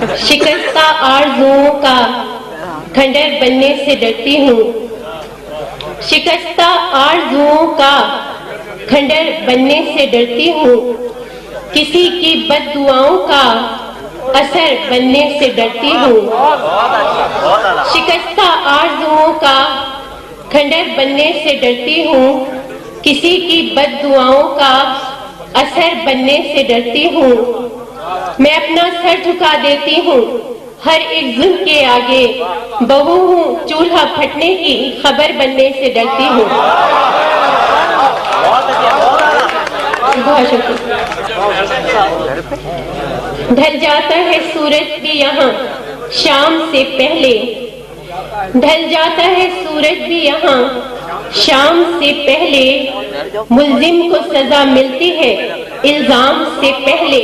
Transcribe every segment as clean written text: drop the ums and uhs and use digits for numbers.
शिकस्ता आरज़ुओं का खंडर बनने से डरती हूँ। शिकस्ता आरज़ुओं का खंडर बनने से डरती हूँ। किसी की बद्दुआओं का असर बनने से डरती हूँ। शिकस्ता आरज़ुओं का खंडर बनने से डरती हूँ। किसी की बद्दुआओं का असर बनने से डरती हूँ। मैं अपना सर झुका देती हूँ हर एक जुल्म के आगे। बहू हूँ, चूल्हा फटने की खबर बनने से डरती हूँ। बहुत शुक्रिया। ढल जाता है सूरज भी यहाँ शाम से पहले। ढल जाता है सूरज भी यहाँ शाम से पहले। मुल्जिम को सजा मिलती है इल्जाम से पहले।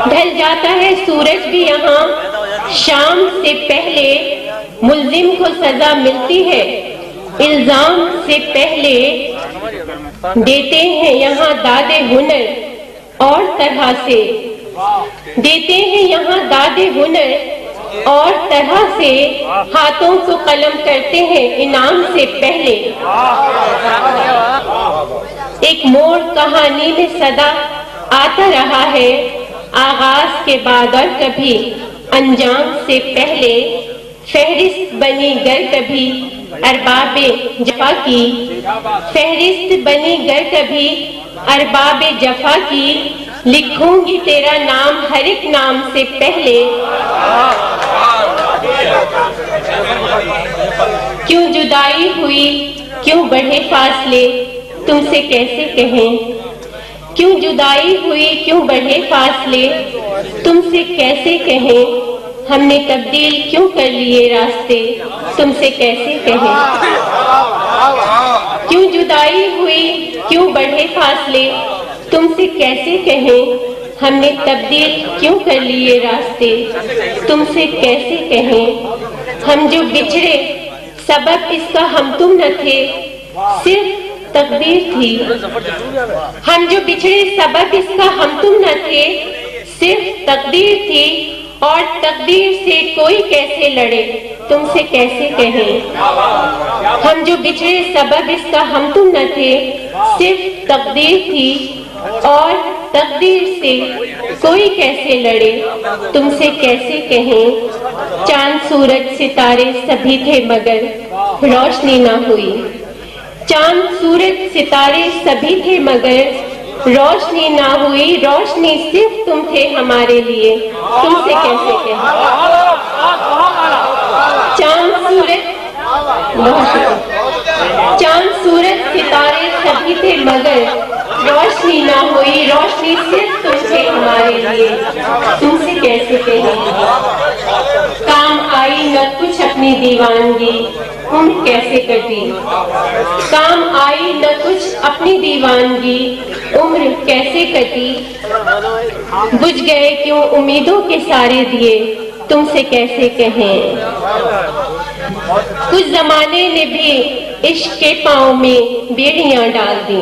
ढल जाता है सूरज भी यहाँ शाम से पहले। मुल्जिम को सजा मिलती है इल्जाम से पहले। देते हैं यहाँ दादे हुनर और तरह से। देते हैं यहाँ दादे हुनर और तरह से। हाथों को कलम करते हैं इनाम से पहले। एक मोड़ कहानी में सदा आता रहा है आगाज के बाद और कभी अंजाम से पहले। फहरिस्त बनी गर कभी अरबाबे जफा की। फहरिस्त बनी गर कभी अरबाबे जफा की। लिखूंगी तेरा नाम हर एक नाम से पहले। क्यों जुदाई हुई, क्यों बढ़े फासले, तुमसे कैसे कहें। क्यों जुदाई हुई, क्यों बढ़े फासले, तुमसे कैसे कहें। हमने तब्दील क्यों कर लिए रास्ते, तुमसे कैसे कहें। क्यों जुदाई हुई, क्यों बढ़े फासले, तुमसे कैसे कहें। हमने तब्दील क्यों कर लिए रास्ते, तुमसे कैसे कहें। हम जो बिछड़े सबब इसका हम तुम न थे, सिर्फ तकदीर थी। हम जो बिछड़े सबब इसका हम तुम न थे, सिर्फ तकदीर थी। और तकदीर से कोई कैसे लड़े, तुमसे कैसे कहें। हम जो बिछड़े सबब इसका हम तुम न थे, सिर्फ तकदीर थी। और तकदीर से कोई कैसे लड़े, तुमसे कैसे कहें। चांद सूरज सितारे सभी थे मगर रोशनी ना हुई। चांद सूरज सितारे सभी थे मगर रोशनी ना हुई। रोशनी सिर्फ तुम थे हमारे लिए, तुमसे कैसे कहें। चांद सूरज चांद सूरज सितारे सभी थे मगर रोशनी ना हुई। रोशनी सिर्फ तुम थे हमारे लिए, तुमसे कैसे कहें। काम आई न कुछ अपनी दीवानगी, उम्र कैसे कटी। काम आई न कुछ अपनी दीवानगी, उम्र कैसे कटी। बुझ गए क्यों उम्मीदों के सारे दिए, तुमसे कैसे कहें। कुछ जमाने ने भी इश्क के पाँव में बेड़ियां डाल दी।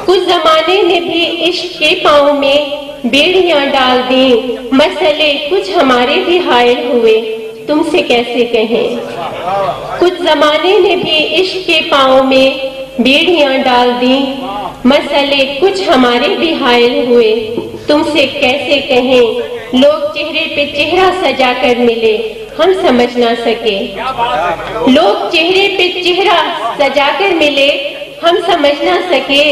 कुछ जमाने ने भी इश्क के पाँव में बेड़ियां डाल दी। मसले कुछ हमारे भी हायल हुए, तुमसे कैसे कहें। कुछ जमाने ने भी इश्क के पाँव में बेड़ियां डाल दी। मसले कुछ हमारे भी हायल हुए, तुमसे कैसे कहें। लोग चेहरे पे चेहरा सजा कर मिले, हम समझ ना सके। लोग चेहरे पे चेहरा सजा कर मिले, हम समझ ना सके।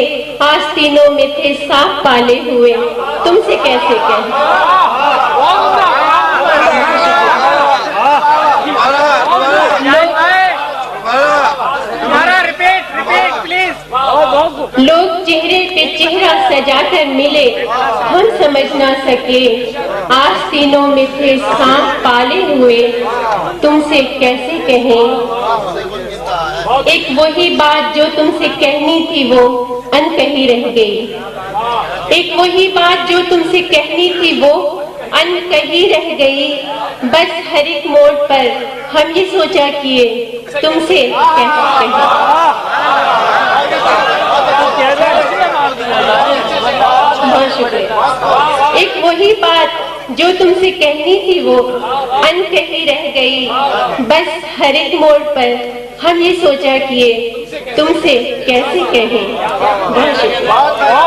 आस्तीनों में थे सांप पाले हुए, तुमसे कैसे कहें। लोग चेहरे पे चेहरा सजा कर मिले, हम समझ ना सके। आस्तीनों में थे सांप पाले हुए, तुमसे कैसे कहें। एक वही बात जो तुमसे कहनी थी वो अनकही रह गई। एक वही बात जो तुमसे कहनी थी वो अनकही रह गई। बस हर एक मोड़ पर हम ये सोचा किए, तुमसे कैसे कहें। बहुत शुक्रिया। एक वही बात جو تم سے کہنی تھی وہ ان کہی رہ گئی. بس ہر ایک موڑ پر ہم یہ سوچا کیے تم سے کیسے کہیں. بہت شکریہ.